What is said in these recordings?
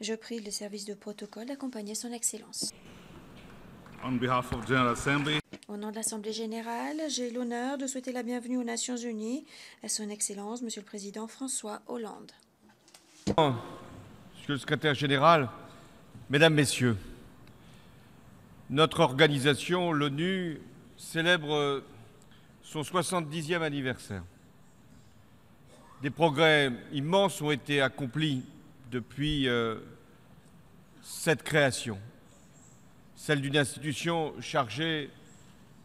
Je prie le service de protocole d'accompagner son Excellence. On behalf of General Assembly, Au nom de l'Assemblée générale, j'ai l'honneur de souhaiter la bienvenue aux Nations unies à son Excellence, Monsieur le Président François Hollande. Monsieur le secrétaire général, Mesdames, Messieurs, notre organisation, l'ONU, célèbre son 70e anniversaire. Des progrès immenses ont été accomplis depuis cette création, celle d'une institution chargée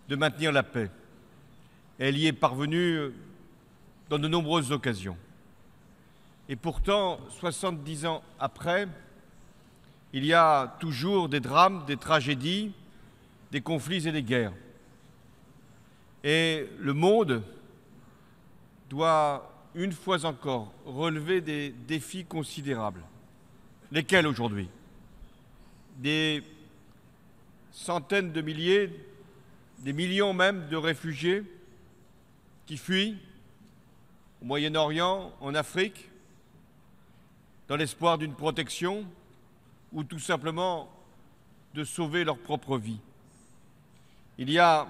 de maintenir la paix. Elle y est parvenue dans de nombreuses occasions. Et pourtant, 70 ans après, il y a toujours des drames, des tragédies, des conflits et des guerres. Et le monde doit, une fois encore, relever des défis considérables. Lesquels aujourd'hui? Des centaines de milliers, des millions même de réfugiés qui fuient au Moyen-Orient, en Afrique, dans l'espoir d'une protection ou tout simplement de sauver leur propre vie. Il y a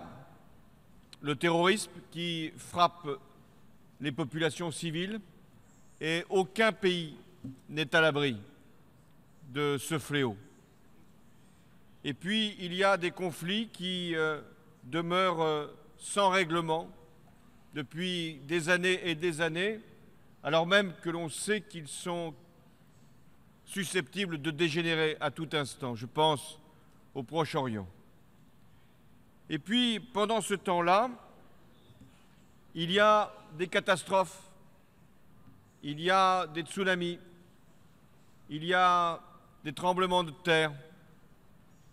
le terrorisme qui frappe les populations civiles et aucun pays n'est à l'abri de ce fléau. Et puis, il y a des conflits qui demeurent sans règlement depuis des années et des années, alors même que l'on sait qu'ils sont susceptibles de dégénérer à tout instant. Je pense au Proche-Orient. Et puis, pendant ce temps-là, il y a des catastrophes, il y a des tsunamis, il y a des tremblements de terre,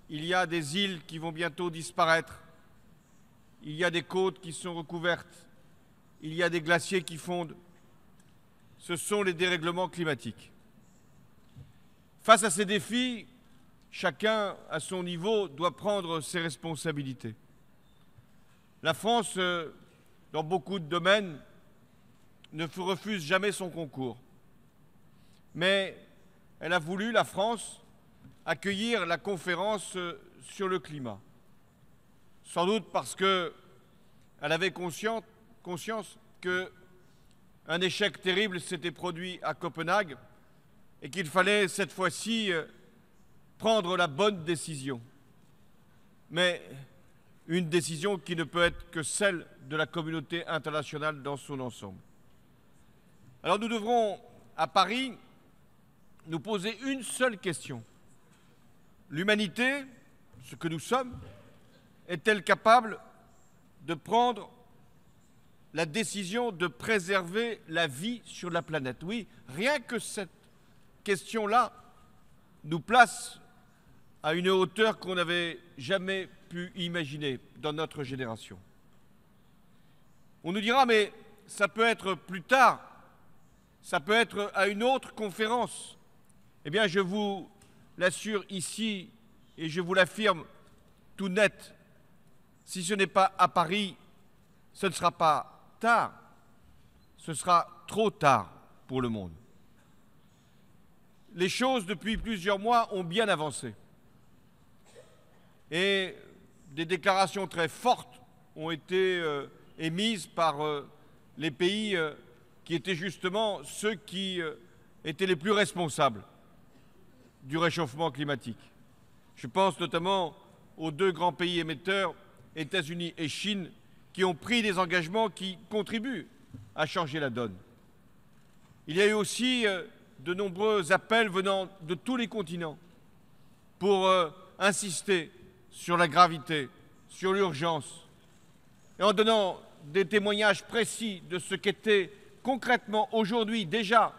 il y a des îles qui vont bientôt disparaître, il y a des côtes qui sont recouvertes, il y a des glaciers qui fondent. Ce sont les dérèglements climatiques. Face à ces défis, chacun, à son niveau, doit prendre ses responsabilités. La France, dans beaucoup de domaines, ne refuse jamais son concours. Mais elle a voulu, la France, accueillir la conférence sur le climat. Sans doute parce qu'elle avait conscience qu'un échec terrible s'était produit à Copenhague et qu'il fallait cette fois-ci prendre la bonne décision. Mais une décision qui ne peut être que celle de la communauté internationale dans son ensemble. Alors nous devrons, à Paris, nous poser une seule question. L'humanité, ce que nous sommes, est-elle capable de prendre la décision de préserver la vie sur la planète? Oui, rien que cette question-là nous place à une hauteur qu'on n'avait jamais pu imaginer dans notre génération. On nous dira, mais ça peut être plus tard, ça peut être à une autre conférence. Eh bien, je vous l'assure ici, et je vous l'affirme tout net, si ce n'est pas à Paris, ce ne sera pas tard, ce sera trop tard pour le monde. Les choses, depuis plusieurs mois, ont bien avancé. Et des déclarations très fortes ont été émises par les pays qui étaient justement ceux qui étaient les plus responsables du réchauffement climatique. Je pense notamment aux deux grands pays émetteurs, États-Unis et Chine, qui ont pris des engagements qui contribuent à changer la donne. Il y a eu aussi de nombreux appels venant de tous les continents pour insister sur la gravité, sur l'urgence, et en donnant des témoignages précis de ce qu'était concrètement aujourd'hui déjà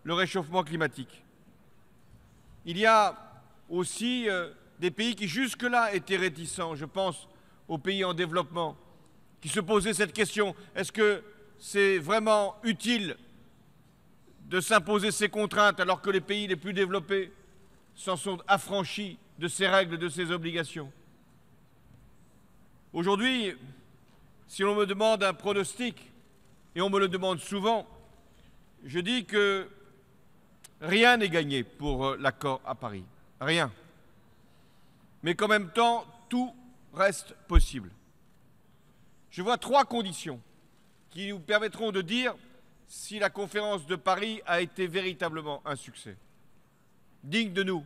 le réchauffement climatique. Il y a aussi des pays qui jusque-là étaient réticents, je pense aux pays en développement, qui se posaient cette question, est-ce que c'est vraiment utile de s'imposer ces contraintes alors que les pays les plus développés s'en sont affranchis de ces règles, de ces obligations? Aujourd'hui, si l'on me demande un pronostic, et on me le demande souvent, je dis que rien n'est gagné pour l'accord à Paris. Rien. Mais qu'en même temps, tout reste possible. Je vois 3 conditions qui nous permettront de dire si la conférence de Paris a été véritablement un succès. Digne de nous,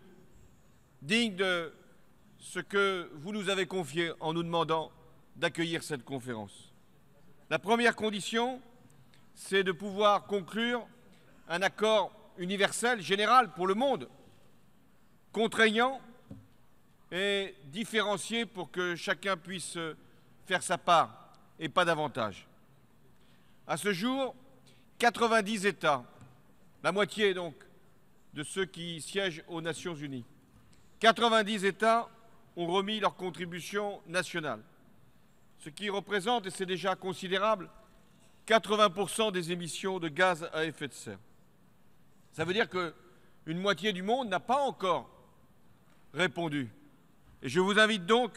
digne de ce que vous nous avez confié en nous demandant d'accueillir cette conférence. La première condition, c'est de pouvoir conclure un accord universel, général pour le monde, contraignant et différencié pour que chacun puisse faire sa part et pas davantage. À ce jour, 90 États, la moitié donc de ceux qui siègent aux Nations Unies, 90 États ont remis leur contribution nationale, ce qui représente, et c'est déjà considérable, 80% des émissions de gaz à effet de serre. Ça veut dire qu'une moitié du monde n'a pas encore répondu. Et je vous invite donc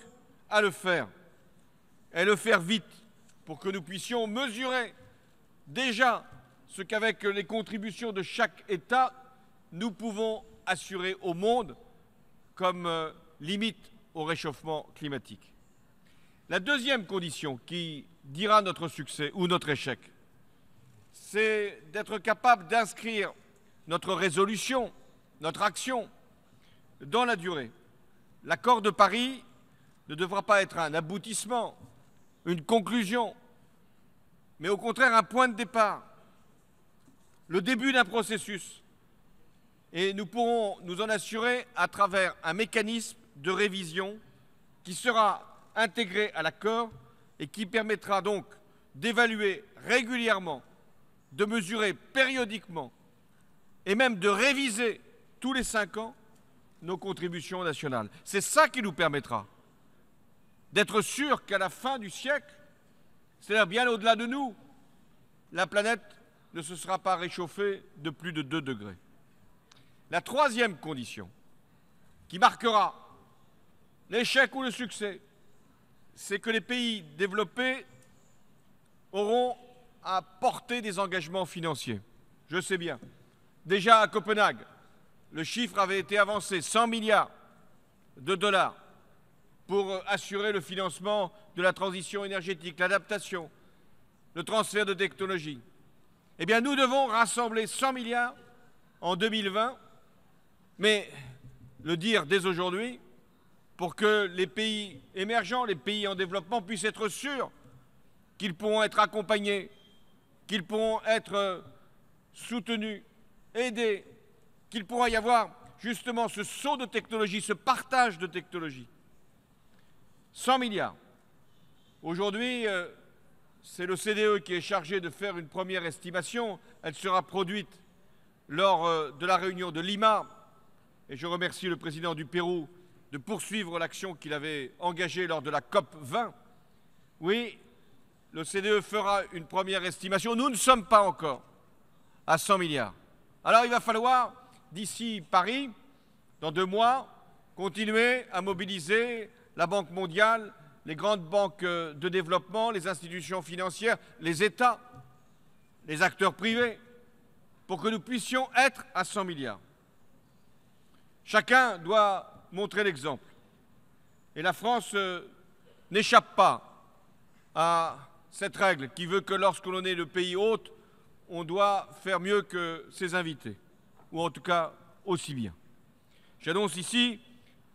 à le faire, et le faire vite, pour que nous puissions mesurer déjà ce qu'avec les contributions de chaque État, nous pouvons assurer au monde comme limite au réchauffement climatique. La deuxième condition qui dira notre succès ou notre échec, c'est d'être capable d'inscrire notre résolution, notre action dans la durée. L'accord de Paris ne devra pas être un aboutissement, une conclusion, mais au contraire un point de départ, le début d'un processus. Et nous pourrons nous en assurer à travers un mécanisme de révision qui sera intégré à l'accord et qui permettra donc d'évaluer régulièrement, de mesurer périodiquement et même de réviser tous les 5 ans nos contributions nationales. C'est ça qui nous permettra d'être sûr qu'à la fin du siècle, c'est-à-dire bien au-delà de nous, la planète ne se sera pas réchauffée de plus de 2 degrés. La troisième condition qui marquera l'échec ou le succès, c'est que les pays développés auront à porter des engagements financiers. Je sais bien. Déjà à Copenhague, le chiffre avait été avancé, 100 milliards de dollars pour assurer le financement de la transition énergétique, l'adaptation, le transfert de technologie. Eh bien, nous devons rassembler 100 milliards en 2020, mais le dire dès aujourd'hui, pour que les pays émergents, les pays en développement puissent être sûrs qu'ils pourront être accompagnés, qu'ils pourront être soutenus, aidés, qu'il pourra y avoir justement ce saut de technologie, ce partage de technologie. 100 milliards. Aujourd'hui, c'est le CDE qui est chargé de faire une première estimation. Elle sera produite lors de la réunion de Lima. Et je remercie le président du Pérou de poursuivre l'action qu'il avait engagée lors de la COP 20. Oui, le CDE fera une première estimation. Nous ne sommes pas encore à 100 milliards. Alors il va falloir, d'ici Paris, dans 2 mois, continuer à mobiliser la Banque mondiale, les grandes banques de développement, les institutions financières, les États, les acteurs privés, pour que nous puissions être à 100 milliards. Chacun doit montrer l'exemple. Et la France n'échappe pas à cette règle qui veut que lorsque l'on est le pays hôte, on doit faire mieux que ses invités, ou en tout cas aussi bien. J'annonce ici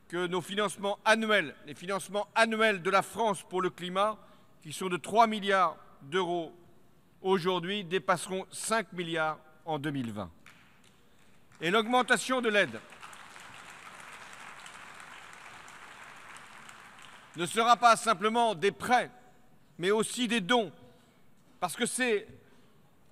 que nos financements annuels, les financements annuels de la France pour le climat, qui sont de 3 milliards d'euros aujourd'hui, dépasseront 5 milliards en 2020. Et l'augmentation de l'aide ne sera pas simplement des prêts, mais aussi des dons, parce que c'est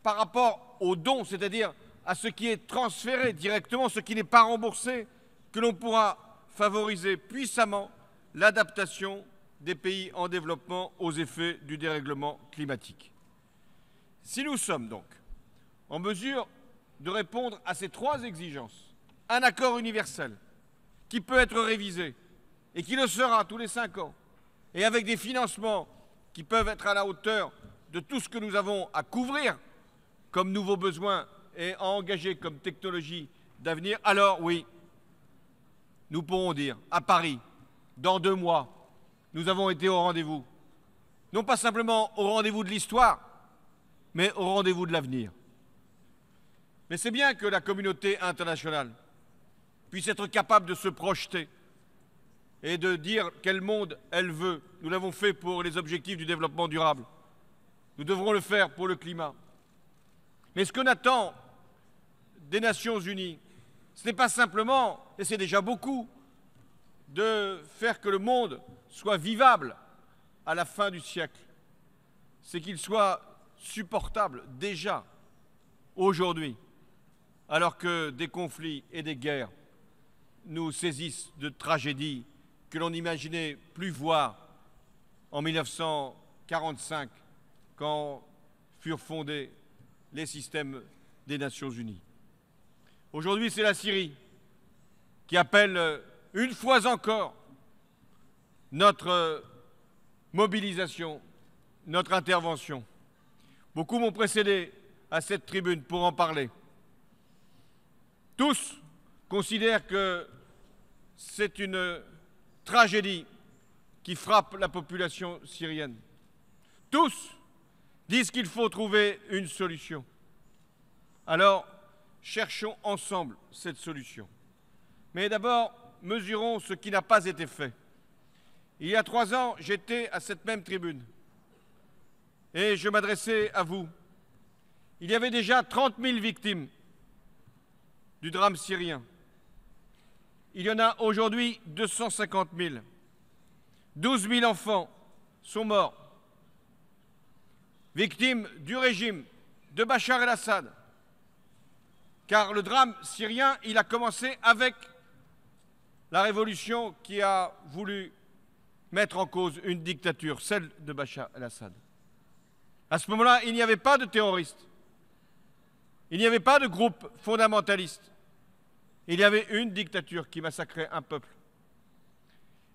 par rapport aux dons, c'est-à-dire à ce qui est transféré directement, ce qui n'est pas remboursé, que l'on pourra favoriser puissamment l'adaptation des pays en développement aux effets du dérèglement climatique. Si nous sommes donc en mesure de répondre à ces 3 exigences, un accord universel qui peut être révisé et qui le sera tous les 5 ans, et avec des financements qui peuvent être à la hauteur de tout ce que nous avons à couvrir comme nouveaux besoins et à engager comme technologie d'avenir, alors oui, nous pourrons dire à Paris, dans 2 mois, nous avons été au rendez-vous. Non pas simplement au rendez-vous de l'histoire, mais au rendez-vous de l'avenir. Mais c'est bien que la communauté internationale puisse être capable de se projeter et de dire quel monde elle veut. Nous l'avons fait pour les objectifs du développement durable. Nous devrons le faire pour le climat. Mais ce qu'on attend des Nations Unies, ce n'est pas simplement, et c'est déjà beaucoup, de faire que le monde soit vivable à la fin du siècle. C'est qu'il soit supportable déjà, aujourd'hui, alors que des conflits et des guerres nous saisissent de tragédies que l'on n'imaginait plus voir en 1945, quand furent fondés les systèmes des Nations Unies. Aujourd'hui, c'est la Syrie qui appelle une fois encore notre mobilisation, notre intervention. Beaucoup m'ont précédé à cette tribune pour en parler. Tous considèrent que c'est une tragédie qui frappe la population syrienne. Tous disent qu'il faut trouver une solution. Alors, cherchons ensemble cette solution. Mais d'abord, mesurons ce qui n'a pas été fait. Il y a 3 ans, j'étais à cette même tribune et je m'adressais à vous. Il y avait déjà 30 000 victimes du drame syrien. Il y en a aujourd'hui 250 000. 12 000 enfants sont morts, victimes du régime de Bachar el-Assad. Car le drame syrien, il a commencé avec la révolution qui a voulu mettre en cause une dictature, celle de Bachar el-Assad. À ce moment-là, il n'y avait pas de terroristes. Il n'y avait pas de groupe fondamentaliste. Il y avait une dictature qui massacrait un peuple.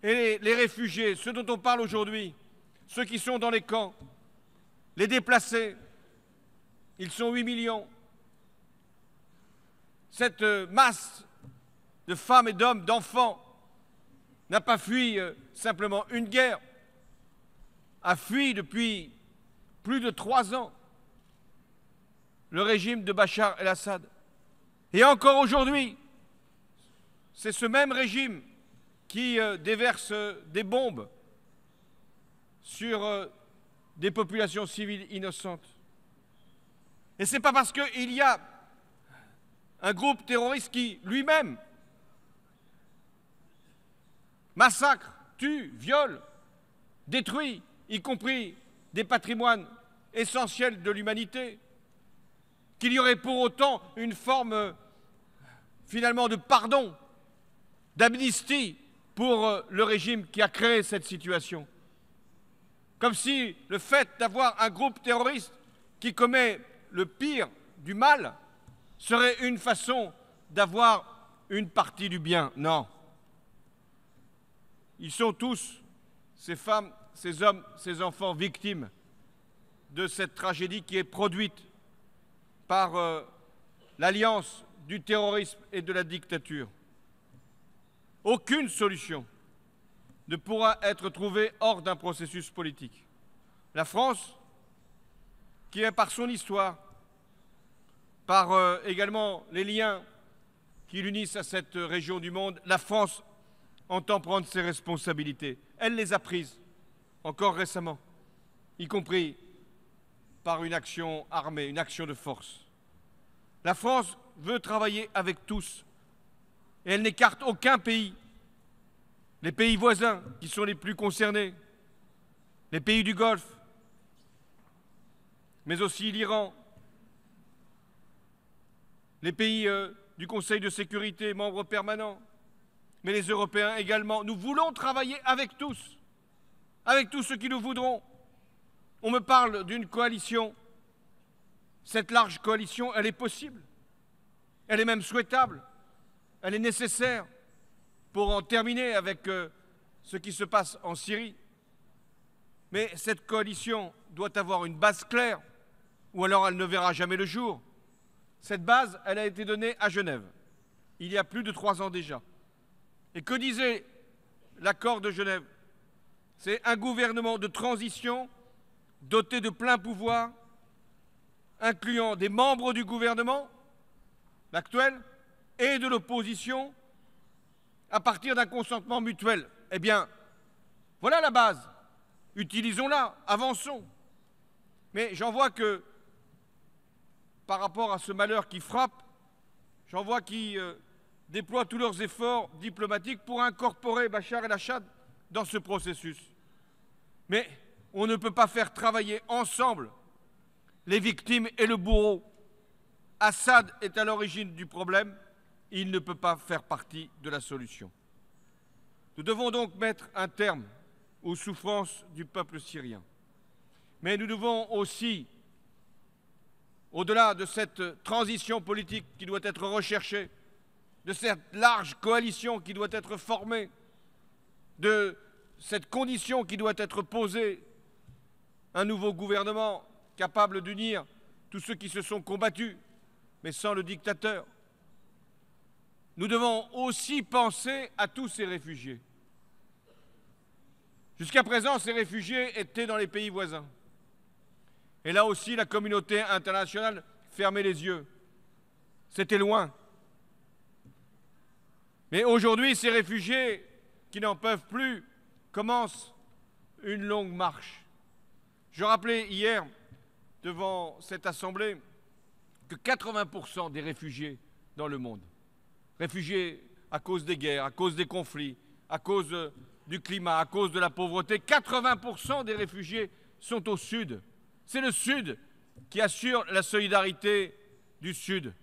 Et les réfugiés, ceux dont on parle aujourd'hui, ceux qui sont dans les camps, les déplacés, ils sont 8 millions. Cette masse de femmes et d'hommes, d'enfants, n'a pas fui simplement une guerre, a fui depuis plus de 3 ans le régime de Bachar el-Assad. Et encore aujourd'hui, c'est ce même régime qui déverse des bombes sur des populations civiles innocentes. Et ce n'est pas parce qu'il y a un groupe terroriste qui, lui-même, massacre, tue, viole, détruit, y compris des patrimoines essentiels de l'humanité, qu'il y aurait pour autant une forme, finalement, de pardon, d'amnistie pour le régime qui a créé cette situation. Comme si le fait d'avoir un groupe terroriste qui commet le pire du mal serait une façon d'avoir une partie du bien. Non. Ils sont tous, ces femmes, ces hommes, ces enfants, victimes de cette tragédie qui est produite par l'alliance du terrorisme et de la dictature. Aucune solution ne pourra être trouvée hors d'un processus politique. La France, qui est par son histoire, par également les liens qui l'unissent à cette région du monde, la France entend prendre ses responsabilités. Elle les a prises, encore récemment, y compris par une action armée, une action de force. La France veut travailler avec tous et elle n'écarte aucun pays. Les pays voisins qui sont les plus concernés, les pays du Golfe, mais aussi l'Iran, les pays du Conseil de sécurité, membres permanents, mais les Européens également. Nous voulons travailler avec tous ceux qui nous voudront. On me parle d'une coalition. Cette large coalition, elle est possible. Elle est même souhaitable. Elle est nécessaire pour en terminer avec ce qui se passe en Syrie. Mais cette coalition doit avoir une base claire, ou alors elle ne verra jamais le jour. Cette base, elle a été donnée à Genève. il y a plus de 3 ans déjà. Et que disait l'accord de Genève? C'est un gouvernement de transition doté de pleins pouvoirs, incluant des membres du gouvernement, l'actuel, et de l'opposition, à partir d'un consentement mutuel. Eh bien, voilà la base. Utilisons-la, avançons. Mais j'en vois que, par rapport à ce malheur qui frappe, j'en vois qui déploient tous leurs efforts diplomatiques pour incorporer Bachar el-Assad dans ce processus. Mais on ne peut pas faire travailler ensemble les victimes et le bourreau. Assad est à l'origine du problème, il ne peut pas faire partie de la solution. Nous devons donc mettre un terme aux souffrances du peuple syrien. Mais nous devons aussi, au-delà de cette transition politique qui doit être recherchée, de cette large coalition qui doit être formée, de cette condition qui doit être posée, un nouveau gouvernement capable d'unir tous ceux qui se sont combattus, mais sans le dictateur. Nous devons aussi penser à tous ces réfugiés. Jusqu'à présent, ces réfugiés étaient dans les pays voisins. Et là aussi, la communauté internationale fermait les yeux. C'était loin. Mais aujourd'hui, ces réfugiés qui n'en peuvent plus commencent une longue marche. Je rappelais hier, devant cette assemblée, que 80% des réfugiés dans le monde, réfugiés à cause des guerres, à cause des conflits, à cause du climat, à cause de la pauvreté, 80% des réfugiés sont au sud. C'est le sud qui assure la solidarité du sud.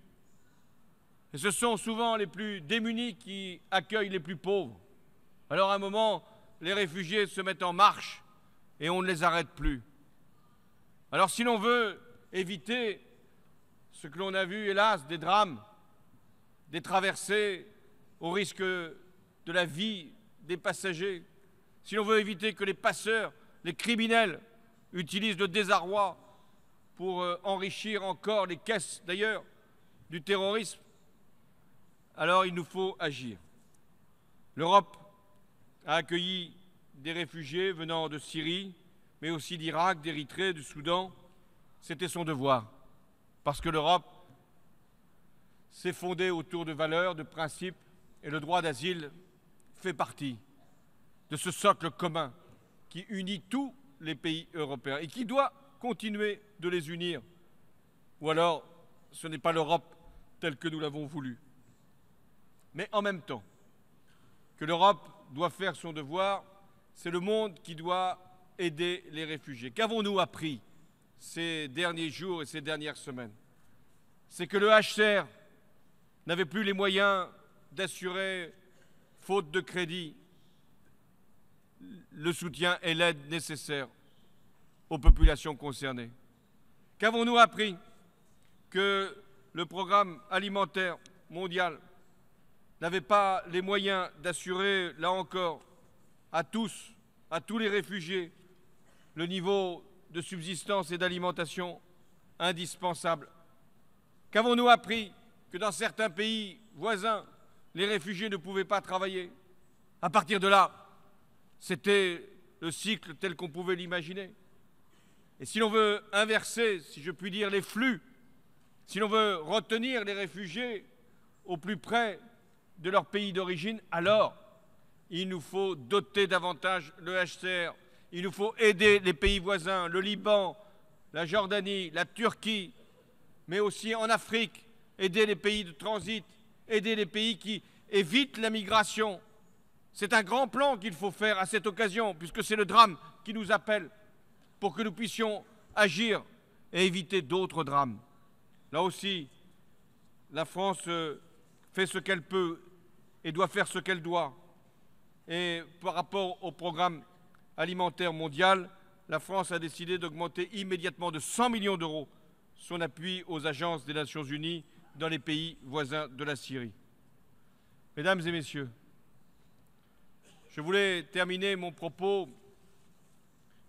Et ce sont souvent les plus démunis qui accueillent les plus pauvres. Alors à un moment, les réfugiés se mettent en marche et on ne les arrête plus. Alors si l'on veut éviter ce que l'on a vu, hélas, des drames, des traversées au risque de la vie des passagers, si l'on veut éviter que les passeurs, les criminels utilisent le désarroi pour enrichir encore les caisses d'ailleurs du terrorisme, alors il nous faut agir. L'Europe a accueilli des réfugiés venant de Syrie, mais aussi d'Irak, d'Érythrée, du Soudan. C'était son devoir, parce que l'Europe s'est fondée autour de valeurs, de principes, et le droit d'asile fait partie de ce socle commun qui unit tous les pays européens et qui doit continuer de les unir. Ou alors, ce n'est pas l'Europe telle que nous l'avons voulu. Mais en même temps que l'Europe doit faire son devoir, c'est le monde qui doit aider les réfugiés. Qu'avons-nous appris ces derniers jours et ces dernières semaines? C'est que le HCR n'avait plus les moyens d'assurer, faute de crédit, le soutien et l'aide nécessaires aux populations concernées. Qu'avons-nous appris? Que le programme alimentaire mondial n'avait pas les moyens d'assurer, là encore, à tous les réfugiés, le niveau de subsistance et d'alimentation indispensable. Qu'avons-nous appris? Que dans certains pays voisins, les réfugiés ne pouvaient pas travailler. À partir de là, c'était le cycle tel qu'on pouvait l'imaginer. Et si l'on veut inverser, si je puis dire, les flux, si l'on veut retenir les réfugiés au plus près de leur pays d'origine, alors il nous faut doter davantage le HCR, il nous faut aider les pays voisins, le Liban, la Jordanie, la Turquie, mais aussi en Afrique, aider les pays de transit, aider les pays qui évitent la migration. C'est un grand plan qu'il faut faire à cette occasion, puisque c'est le drame qui nous appelle, pour que nous puissions agir et éviter d'autres drames. Là aussi, la France fait ce qu'elle peut et doit faire ce qu'elle doit. Et par rapport au programme alimentaire mondial, la France a décidé d'augmenter immédiatement de 100 millions d'euros son appui aux agences des Nations Unies dans les pays voisins de la Syrie. Mesdames et messieurs, je voulais terminer mon propos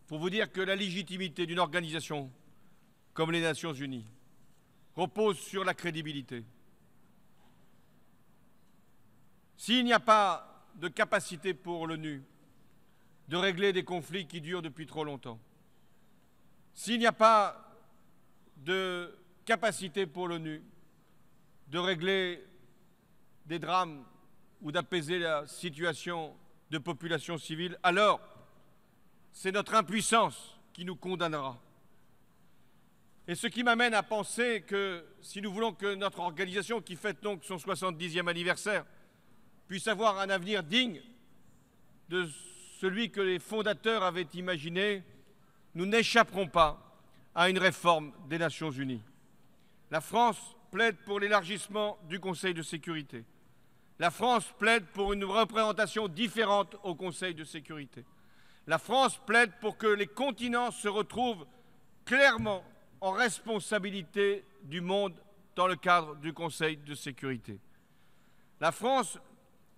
pour vous dire que la légitimité d'une organisation comme les Nations Unies repose sur la crédibilité. S'il n'y a pas de capacité pour l'ONU de régler des conflits qui durent depuis trop longtemps, s'il n'y a pas de capacité pour l'ONU de régler des drames ou d'apaiser la situation de population civile, alors c'est notre impuissance qui nous condamnera. Et ce qui m'amène à penser que si nous voulons que notre organisation, qui fête donc son 70e anniversaire, puisse avoir un avenir digne de celui que les fondateurs avaient imaginé, nous n'échapperons pas à une réforme des Nations Unies. La France plaide pour l'élargissement du Conseil de sécurité. La France plaide pour une représentation différente au Conseil de sécurité. La France plaide pour que les continents se retrouvent clairement en responsabilité du monde dans le cadre du Conseil de sécurité. La France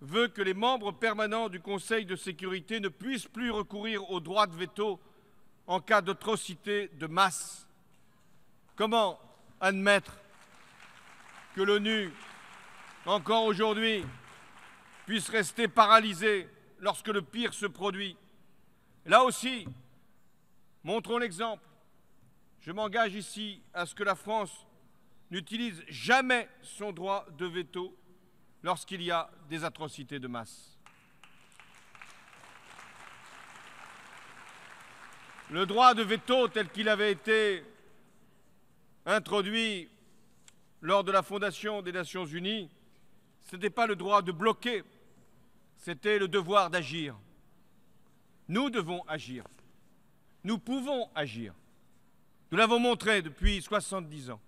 veut que les membres permanents du Conseil de sécurité ne puissent plus recourir au droit de veto en cas d'atrocité de masse. Comment admettre que l'ONU, encore aujourd'hui, puisse rester paralysée lorsque le pire se produit? Là aussi, montrons l'exemple. Je m'engage ici à ce que la France n'utilise jamais son droit de veto lorsqu'il y a des atrocités de masse. Le droit de veto tel qu'il avait été introduit lors de la fondation des Nations Unies, ce n'était pas le droit de bloquer, c'était le devoir d'agir. Nous devons agir. Nous pouvons agir. Nous l'avons montré depuis 70 ans.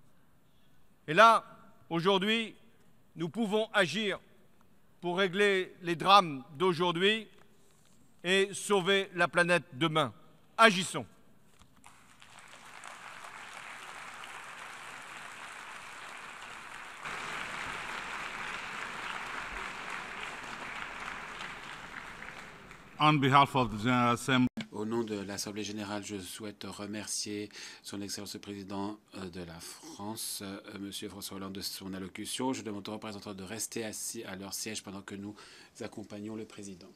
Et là, aujourd'hui, nous pouvons agir pour régler les drames d'aujourd'hui et sauver la planète demain. Agissons. On behalf of the General Assembly, Au nom de l'Assemblée générale, je souhaite remercier Son Excellence le Président de la France, M. François Hollande, de son allocution. Je demande aux représentants de rester assis à leur siège pendant que nous accompagnons le Président.